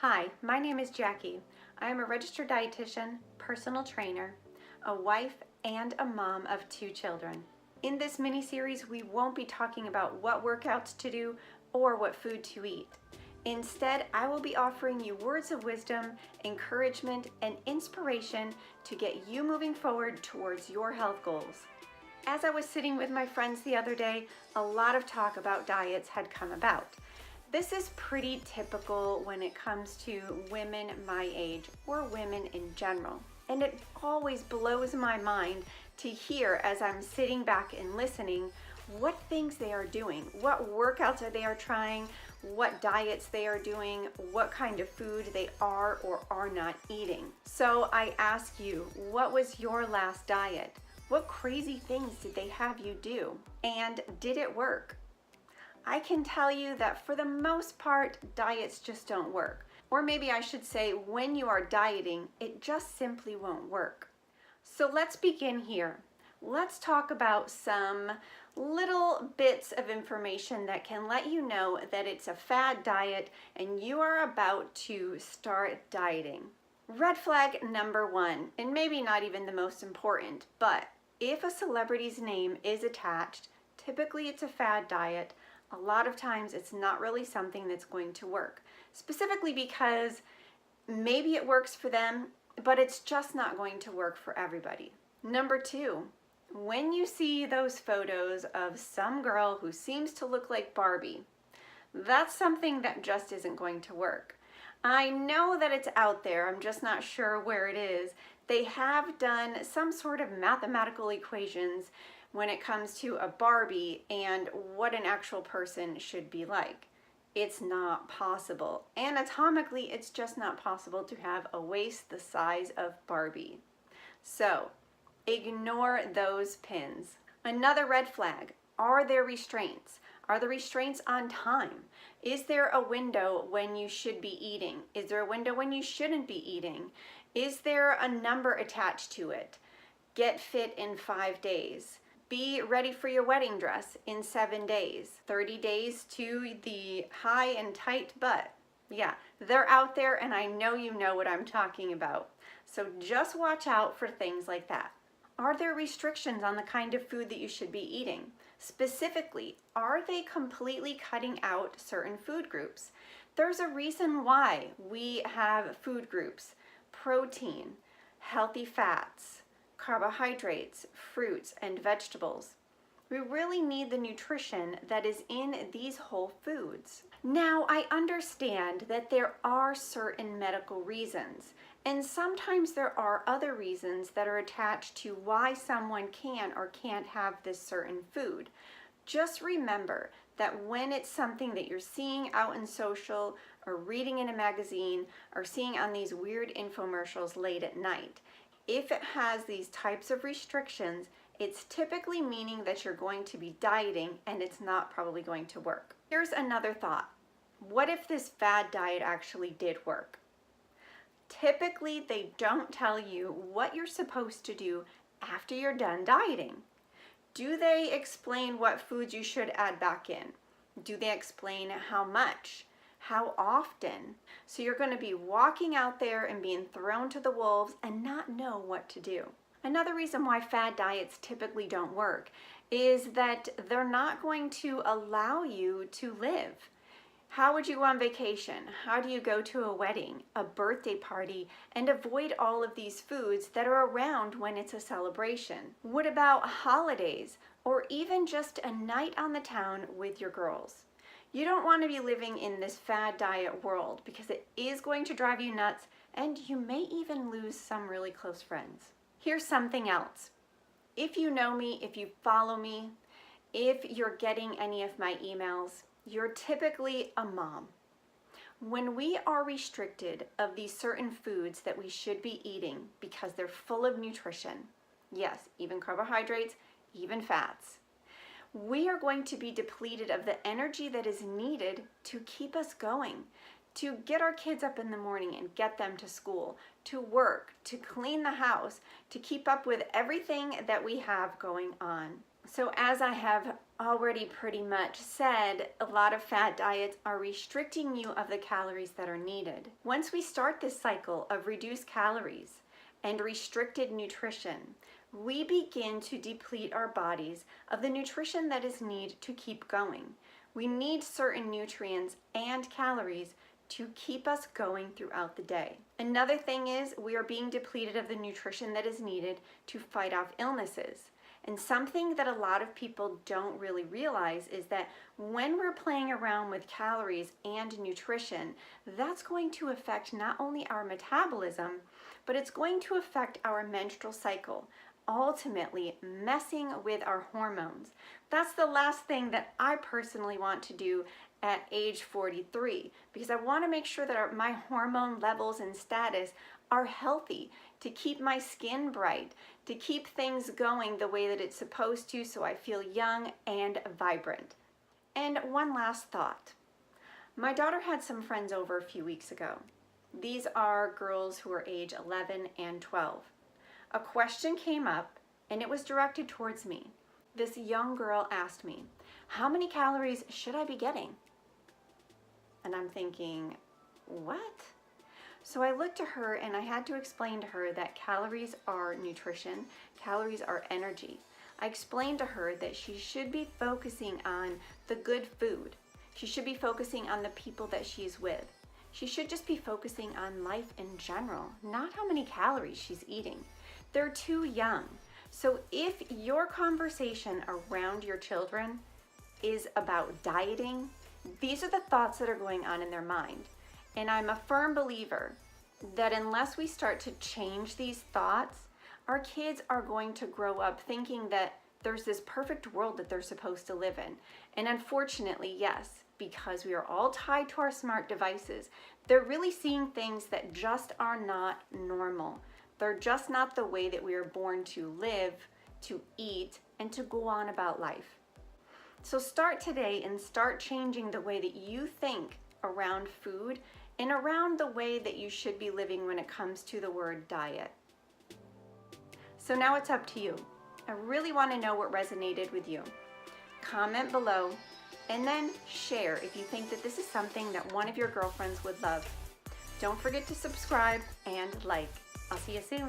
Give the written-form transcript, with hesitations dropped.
Hi, my name is Jackie. I am a registered dietitian, personal trainer, a wife, and a mom of 2 children. In this mini-series, we won't be talking about what workouts to do or what food to eat. Instead, I will be offering you words of wisdom, encouragement, and inspiration to get you moving forward towards your health goals. As I was sitting with my friends the other day, a lot of talk about diets had come about. This is pretty typical when it comes to women my age or women in general. And it always blows my mind to hear as I'm sitting back and listening what things they are doing, what workouts they are trying, what diets they are doing, what kind of food they are or are not eating. So I ask you, what was your last diet? What crazy things did they have you do? And did it work? I can tell you that for the most part, diets just don't work. Or maybe I should say, when you are dieting, it just simply won't work. So let's begin here. Let's talk about some little bits of information that can let you know that it's a fad diet and you are about to start dieting. Red flag number 1, and maybe not even the most important, but if a celebrity's name is attached, typically it's a fad diet. A lot of times it's not really something that's going to work, specifically because maybe it works for them, but it's just not going to work for everybody. Number 2, when you see those photos of some girl who seems to look like Barbie, that's something that just isn't going to work. I know that it's out there, I'm just not sure where it is. They have done some sort of mathematical equations when it comes to a Barbie and what an actual person should be like. It's not possible. Anatomically, it's just not possible to have a waist the size of Barbie. So, ignore those pins. Another red flag, are there restraints? Are the restraints on time? Is there a window when you should be eating? Is there a window when you shouldn't be eating? Is there a number attached to it? Get fit in 5 days. Be ready for your wedding dress in 7 days. 30 days to the high and tight butt. Yeah, they're out there and I know you know what I'm talking about. So just watch out for things like that. Are there restrictions on the kind of food that you should be eating? Specifically, are they completely cutting out certain food groups? There's a reason why we have food groups: protein, healthy fats, carbohydrates, fruits, and vegetables. We really need the nutrition that is in these whole foods. Now, I understand that there are certain medical reasons, and sometimes there are other reasons that are attached to why someone can or can't have this certain food. Just remember that when it's something that you're seeing out in social or reading in a magazine or seeing on these weird infomercials late at night, if it has these types of restrictions, it's typically meaning that you're going to be dieting and it's not probably going to work. Here's another thought. What if this fad diet actually did work? Typically, they don't tell you what you're supposed to do after you're done dieting. Do they explain what foods you should add back in? Do they explain how much? How often? So you're going to be walking out there and being thrown to the wolves and not know what to do. Another reason why fad diets typically don't work is that they're not going to allow you to live. How would you go on vacation? How do you go to a wedding, a birthday party, and avoid all of these foods that are around when it's a celebration? What about holidays or even just a night on the town with your girls? You don't want to be living in this fad diet world because it is going to drive you nuts and you may even lose some really close friends. Here's something else. If you know me, if you follow me, if you're getting any of my emails, you're typically a mom. When we are restricted of these certain foods that we should be eating because they're full of nutrition, yes, even carbohydrates, even fats, we are going to be depleted of the energy that is needed to keep us going, to get our kids up in the morning and get them to school, to work, to clean the house, to keep up with everything that we have going on. So as I have already pretty much said, a lot of fad diets are restricting you of the calories that are needed. Once we start this cycle of reduced calories and restricted nutrition, we begin to deplete our bodies of the nutrition that is needed to keep going. We need certain nutrients and calories to keep us going throughout the day. Another thing is we are being depleted of the nutrition that is needed to fight off illnesses. And something that a lot of people don't really realize is that when we're playing around with calories and nutrition, that's going to affect not only our metabolism, but it's going to affect our menstrual cycle, ultimately messing with our hormones. That's the last thing that I personally want to do at age 43, because I want to make sure that my hormone levels and status are healthy, to keep my skin bright, to keep things going the way that it's supposed to, so I feel young and vibrant. And one last thought. My daughter had some friends over a few weeks ago. These are girls who are age 11 and 12. A question came up and it was directed towards me. This young girl asked me, "How many calories should I be getting?" And I'm thinking, what? So I looked to her and I had to explain to her that calories are nutrition, calories are energy. I explained to her that she should be focusing on the good food. She should be focusing on the people that she's with. She should just be focusing on life in general, not how many calories she's eating. They're too young. So if your conversation around your children is about dieting, these are the thoughts that are going on in their mind. And I'm a firm believer that unless we start to change these thoughts, our kids are going to grow up thinking that there's this perfect world that they're supposed to live in. And unfortunately, yes, because we are all tied to our smart devices, they're really seeing things that just are not normal. They're just not the way that we are born to live, to eat, and to go on about life. So start today and start changing the way that you think around food and around the way that you should be living when it comes to the word diet. So now it's up to you. I really want to know what resonated with you. Comment below and then share if you think that this is something that one of your girlfriends would love. Don't forget to subscribe and like. I'll see you soon.